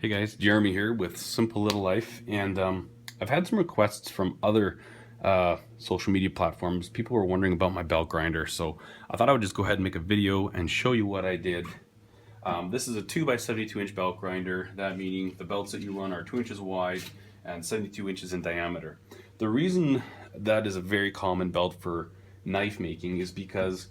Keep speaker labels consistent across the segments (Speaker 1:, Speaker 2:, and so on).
Speaker 1: Hey guys, Jeremy here with Simple Little Life, and I've had some requests from other social media platforms. People were wondering about my belt grinder, so I thought I would just go ahead and make a video and show you what I did. This is a 2 by 72 inch belt grinder, that meaning the belts that you run are 2 inches wide and 72 inches in diameter. The reason that is a very common belt for knife making is because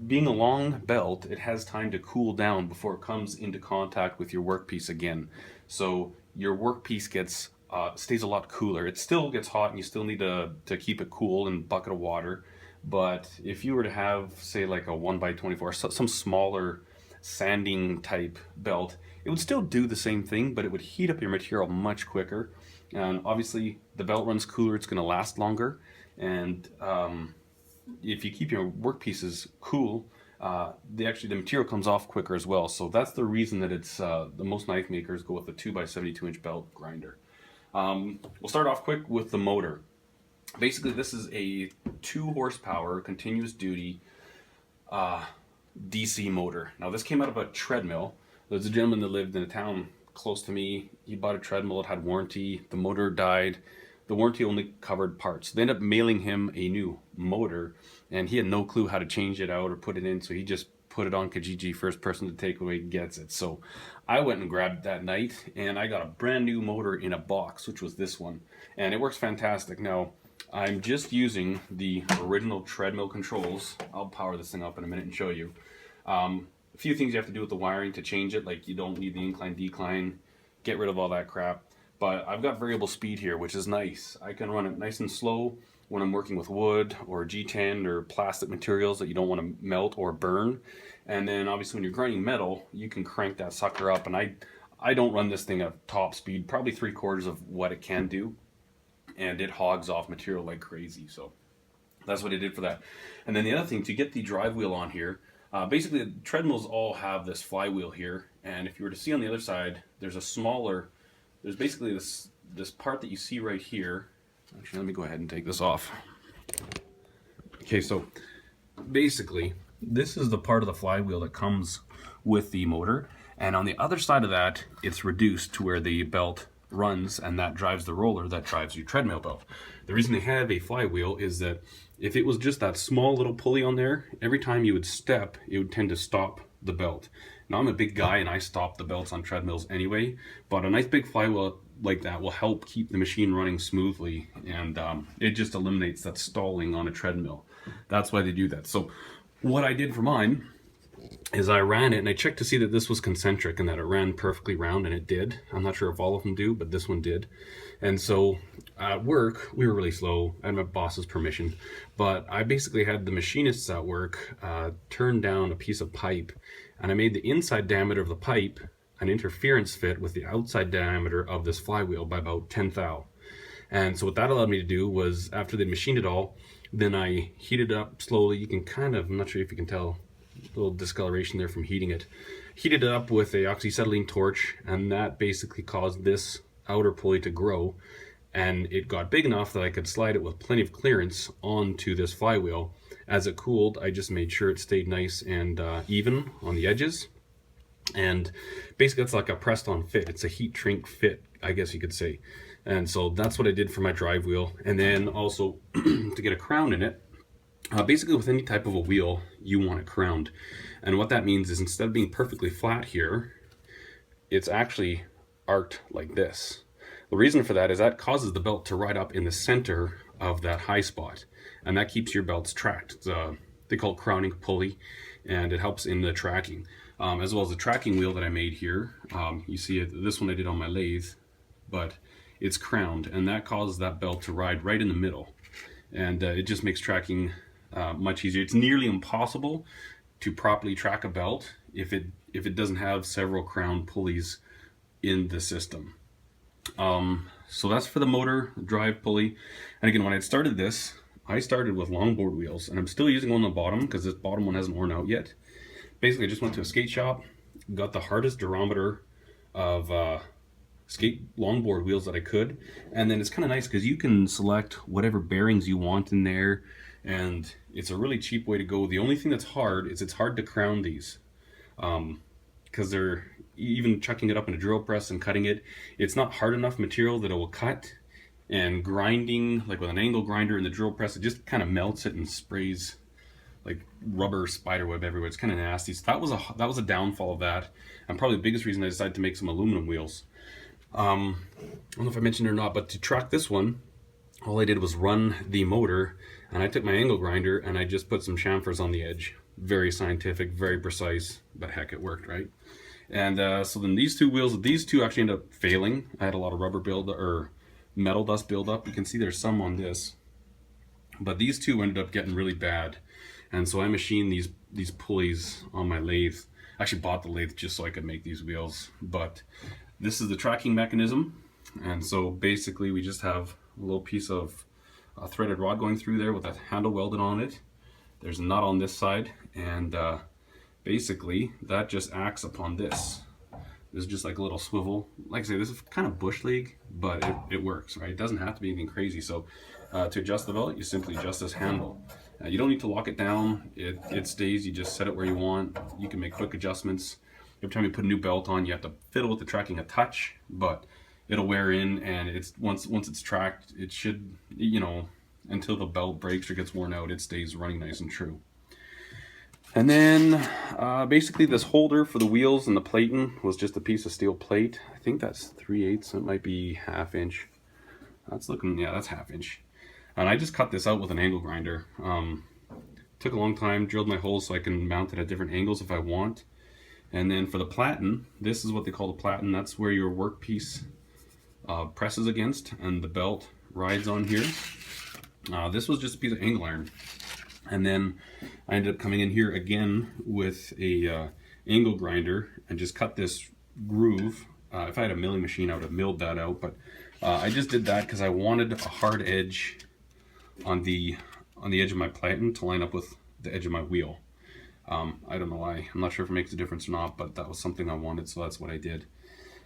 Speaker 1: being a long belt, it has time to cool down before it comes into contact with your workpiece again. So your workpiece gets stays a lot cooler. It still gets hot and you still need to keep it cool in a bucket of water. But if you were to have, say, like a 1 by 24, some smaller sanding type belt, it would still do the same thing, but it would heat up your material much quicker. And obviously, the belt runs cooler, it's going to last longer. And if you keep your workpieces cool, the material comes off quicker as well. So that's the reason that it's the most knife makers go with a 2 by 72 inch belt grinder. We'll start off quick with the motor. Basically, this is a 2 horsepower continuous duty DC motor. Now, this came out of a treadmill. There's a gentleman that lived in a town close to me. He bought a treadmill, it had warranty. The motor died. The warranty only covered parts. They ended up mailing him a new motor, and he had no clue how to change it out or put it in, so he just put it on Kijiji. First person to take away gets it. So I went and grabbed it that night, and I got a brand new motor in a box, which was this one, and it works fantastic. Now, I'm just using the original treadmill controls. I'll power this thing up in a minute and show you. A few things you have to do with the wiring to change it, like you don't need the incline decline, get rid of all that crap. But I've got variable speed here, which is nice. I can run it nice and slow when I'm working with wood or G10 or plastic materials that you don't want to melt or burn. And then obviously when you're grinding metal, you can crank that sucker up. And I don't run this thing at top speed, probably 3/4 of what it can do. And it hogs off material like crazy. So that's what I did for that. And then the other thing, to get the drive wheel on here, basically the treadmills all have this flywheel here. And if you were to see on the other side, there's basically this part that you see right here. Actually, let me go ahead and take this off. Okay, so basically, this is the part of the flywheel that comes with the motor. And on the other side of that, it's reduced to where the belt runs, and that drives the roller that drives your treadmill belt. The reason they have a flywheel is that if it was just that small little pulley on there, every time you would step, it would tend to stop the belt. Now, I'm a big guy and I stop the belts on treadmills anyway, but a nice big flywheel like that will help keep the machine running smoothly, and it just eliminates that stalling on a treadmill. That's why they do that. So what I did for mine is I ran it and I checked to see that this was concentric and that it ran perfectly round, and it did. I'm not sure if all of them do, but this one did. And so at work, we were really slow. I had my boss's permission, but I basically had the machinists at work turn down a piece of pipe, and I made the inside diameter of the pipe an interference fit with the outside diameter of this flywheel by about 10 thou. And so what that allowed me to do was, after they machined it all, then I heated it up slowly. You can kind of, I'm not sure if you can tell, a little discoloration there from heating it. Heated it up with a oxyacetylene torch, and that basically caused this outer pulley to grow, and it got big enough that I could slide it with plenty of clearance onto this flywheel. As it cooled, I just made sure it stayed nice and even on the edges. And basically it's like a pressed on fit. It's a heat shrink fit, I guess you could say. And so that's what I did for my drive wheel. And then also to get a crown in it, basically with any type of a wheel, you want it crowned. And what that means is, instead of being perfectly flat here, it's actually arced like this. The reason for that is that causes the belt to ride up in the center of that high spot, and that keeps your belts tracked. They call it crowning pulley, and it helps in the tracking. As well as the tracking wheel that I made here. You see it, this one I did on my lathe, but it's crowned, and that causes that belt to ride right in the middle. And it just makes tracking much easier. It's nearly impossible to properly track a belt if it doesn't have several crown pulleys in the system. So that's for the motor, drive pulley. And again, when I started this, I started with longboard wheels, and I'm still using one on the bottom because this bottom one hasn't worn out yet. Basically, I just went to a skate shop, got the hardest durometer of skate longboard wheels that I could, and then it's kind of nice because you can select whatever bearings you want in there, and it's a really cheap way to go. The only thing that's hard is it's hard to crown these because even chucking it up in a drill press and cutting it, it's not hard enough material that it will cut. And grinding, like with an angle grinder in the drill press, it just kind of melts it and sprays like rubber spider web everywhere. It's kind of nasty. So that was a downfall of that, and probably the biggest reason I decided to make some aluminum wheels. I don't know if I mentioned it or not, but to track this one, all I did was run the motor, and I took my angle grinder and I just put some chamfers on the edge. Very scientific, very precise, but heck, it worked, right? And so then these two wheels, these two actually ended up failing. I had a lot of rubber build or metal dust build up. You can see there's some on this, but these two ended up getting really bad. And so I machined these pulleys on my lathe. I actually bought the lathe just so I could make these wheels, but this is the tracking mechanism. And so basically we just have a little piece of threaded rod going through there with a handle welded on it. There's a nut on this side, and basically that just acts upon this. This is just like a little swivel. Like I say, this is kind of bush league, but it works, right? It doesn't have to be anything crazy. So to adjust the belt, you simply adjust this handle. You don't need to lock it down. It stays. You just set it where you want. You can make quick adjustments. Every time you put a new belt on, you have to fiddle with the tracking a touch, but it'll wear in, and it's once it's tracked, it should, you know, until the belt breaks or gets worn out, it stays running nice and true. And then basically this holder for the wheels and the plating was just a piece of steel plate. I think that's 3/8, it might be 1/2 inch. That's looking, yeah, that's 1/2 inch. And I just cut this out with an angle grinder. Took a long time, drilled my holes so I can mount it at different angles if I want. And then for the platen, this is what they call the platen. That's where your workpiece presses against and the belt rides on here. This was just a piece of angle iron. And then I ended up coming in here again with a angle grinder and just cut this groove. If I had a milling machine, I would have milled that out, but I just did that because I wanted a hard edge on the edge of my platen to line up with the edge of my wheel. I don't know why. I'm not sure if it makes a difference or not, but that was something I wanted, so that's what I did.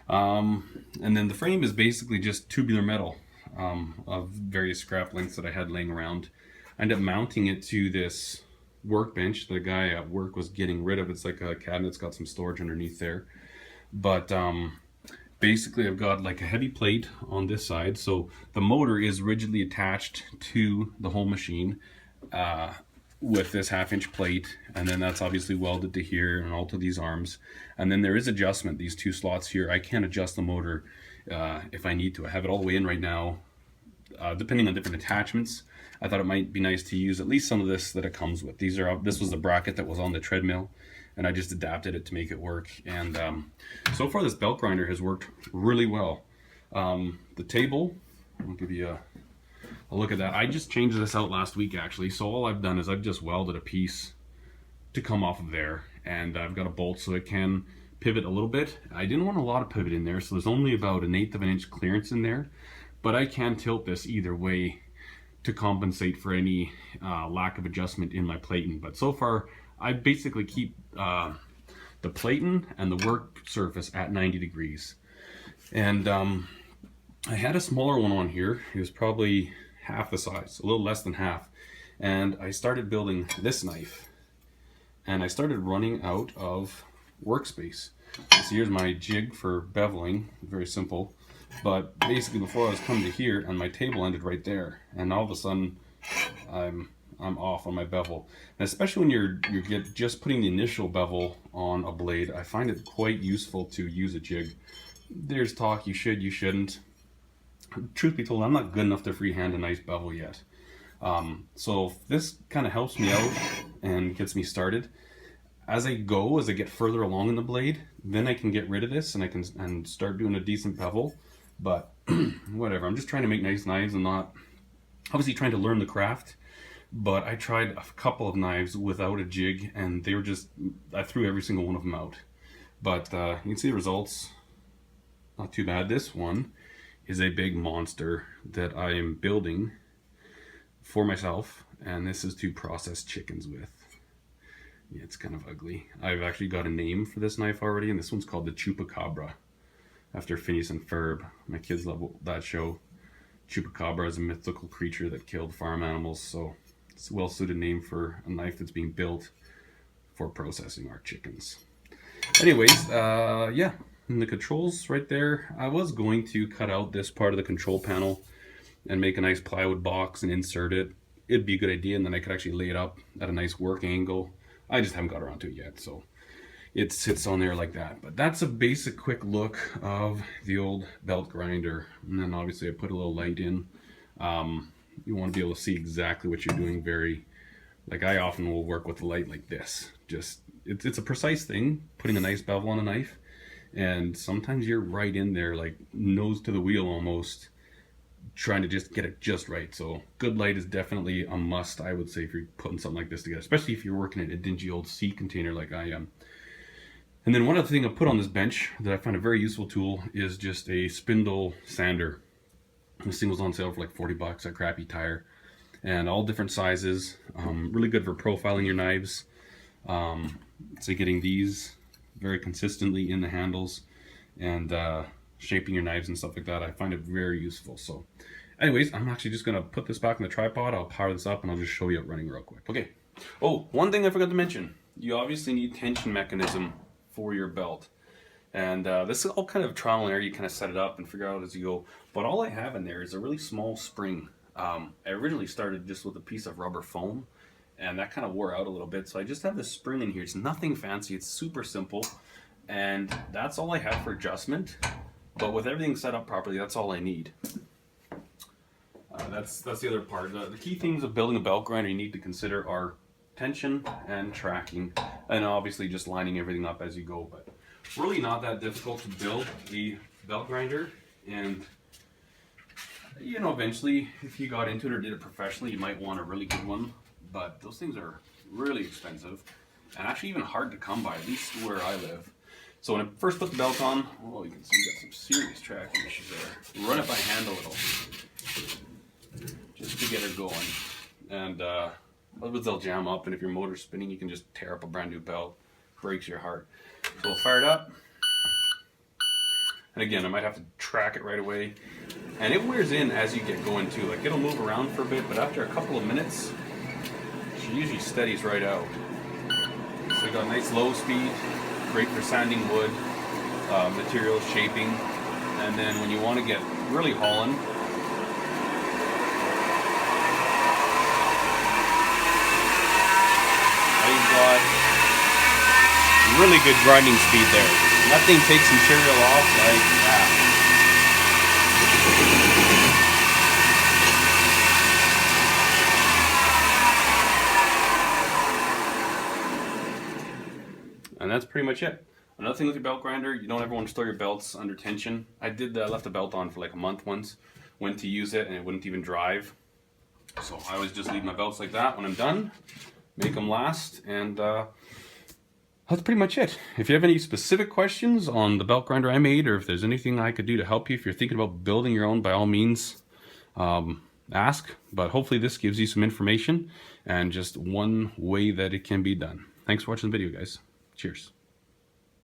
Speaker 1: And then the frame is basically just tubular metal of various scrap lengths that I had laying around. I ended up mounting it to this workbench the guy at work was getting rid of. It's like a cabinet, it's got some storage underneath there. But basically I've got like a heavy plate on this side, so the motor is rigidly attached to the whole machine with this 1/2 inch plate, and then that's obviously welded to here and all to these arms. And then there is adjustment, these two slots here. I can adjust the motor if I need to. I have it all the way in right now. Depending on different attachments, I thought it might be nice to use at least some of this that it comes with. This was the bracket that was on the treadmill, and I just adapted it to make it work. And so far this belt grinder has worked really well. The table, I'll give you a look at that. I just changed this out last week actually, so all I've done is I've just welded a piece to come off of there, and I've got a bolt so it can pivot a little bit. I didn't want a lot of pivot in there, so there's only about 1/8 of an inch clearance in there, but I can tilt this either way to compensate for any lack of adjustment in my platen. But so far I basically keep the platen and the work surface at 90 degrees. And I had a smaller one on here. It was probably half the size, a little less than half. And I started building this knife, and I started running out of workspace. So here's my jig for beveling, very simple. But basically before I was coming to here, and my table ended right there, and all of a sudden I'm off on my bevel. And especially when you're just putting the initial bevel on a blade, I find it quite useful to use a jig. There's talk you should, you shouldn't. Truth be told, I'm not good enough to freehand a nice bevel yet. So this kind of helps me out and gets me started. As I get further along in the blade, then I can get rid of this and I can start doing a decent bevel. But whatever, I'm just trying to make nice knives and not obviously trying to learn the craft. But I tried a couple of knives without a jig, and they were just, I threw every single one of them out. But you can see the results, not too bad. This one is a big monster that I am building for myself, and this is to process chickens with. Yeah, it's kind of ugly. I've actually got a name for this knife already, and this one's called the Chupacabra, after Phineas and Ferb. My kids love that show. Chupacabra is a mythical creature that killed farm animals, so it's a well-suited name for a knife that's being built for processing our chickens. Anyways, yeah, and the controls right there. I was going to cut out this part of the control panel and make a nice plywood box and insert it. It'd be a good idea, and then I could actually lay it up at a nice work angle. I just haven't got around to it yet, so it sits on there like that. But that's a basic quick look of the old belt grinder. And then obviously I put a little light in. You want to be able to see exactly what you're doing. Like I often will work with the light like this. Just it's a precise thing, putting a nice bevel on a knife, and sometimes you're right in there, like nose to the wheel almost, trying to just get it just right. So good light is definitely a must, I would say, if you're putting something like this together, especially if you're working in a dingy old seed container like I am. And then one other thing I put on this bench that I find a very useful tool is just a spindle sander. This thing was on sale for like 40 bucks at Crappy Tire, and all different sizes. Really good for profiling your knives. So getting these very consistently in the handles and shaping your knives and stuff like that. I find it very useful. So anyways, I'm actually just gonna put this back on the tripod. I'll power this up and I'll just show you it running real quick. Okay. Oh, one thing I forgot to mention. You obviously need tension mechanism for your belt. And this is all kind of trial and error. You kind of set it up and figure out as you go. But all I have in there is a really small spring. I originally started just with a piece of rubber foam, and that kind of wore out a little bit. So I just have this spring in here. It's nothing fancy. It's super simple. And that's all I have for adjustment. But with everything set up properly, that's all I need. That's the other part. The key things of building a belt grinder you need to consider are tension and tracking. And obviously just lining everything up as you go. But really not that difficult to build a belt grinder. And you know, eventually if you got into it or did it professionally, you might want a really good one. But those things are really expensive and actually even hard to come by, at least where I live. So when I first put the belt on, oh, you can see we got some serious tracking issues there. Run it by hand a little, just to get her going. And otherwise they'll jam up, and if your motor's spinning, you can just tear up a brand new belt. Breaks your heart. So we'll fire it up. And again, I might have to track it right away. And it wears in as you get going too. Like it'll move around for a bit, but after a couple of minutes, she usually steadies right out. So we got a nice low speed, great for sanding wood, material shaping. And then when you want to get really hauling, you've got really good grinding speed there. That thing takes material off like that. And that's pretty much it. Another thing with your belt grinder, you don't ever want to store your belts under tension. I did left the belt on for like a month once. Went to use it and it wouldn't even drive. So I always just leave my belts like that when I'm done. Make them last, and that's pretty much it. If you have any specific questions on the belt grinder I made, or if there's anything I could do to help you, if you're thinking about building your own, by all means, ask. But hopefully this gives you some information and just one way that it can be done. Thanks for watching the video, guys. Cheers.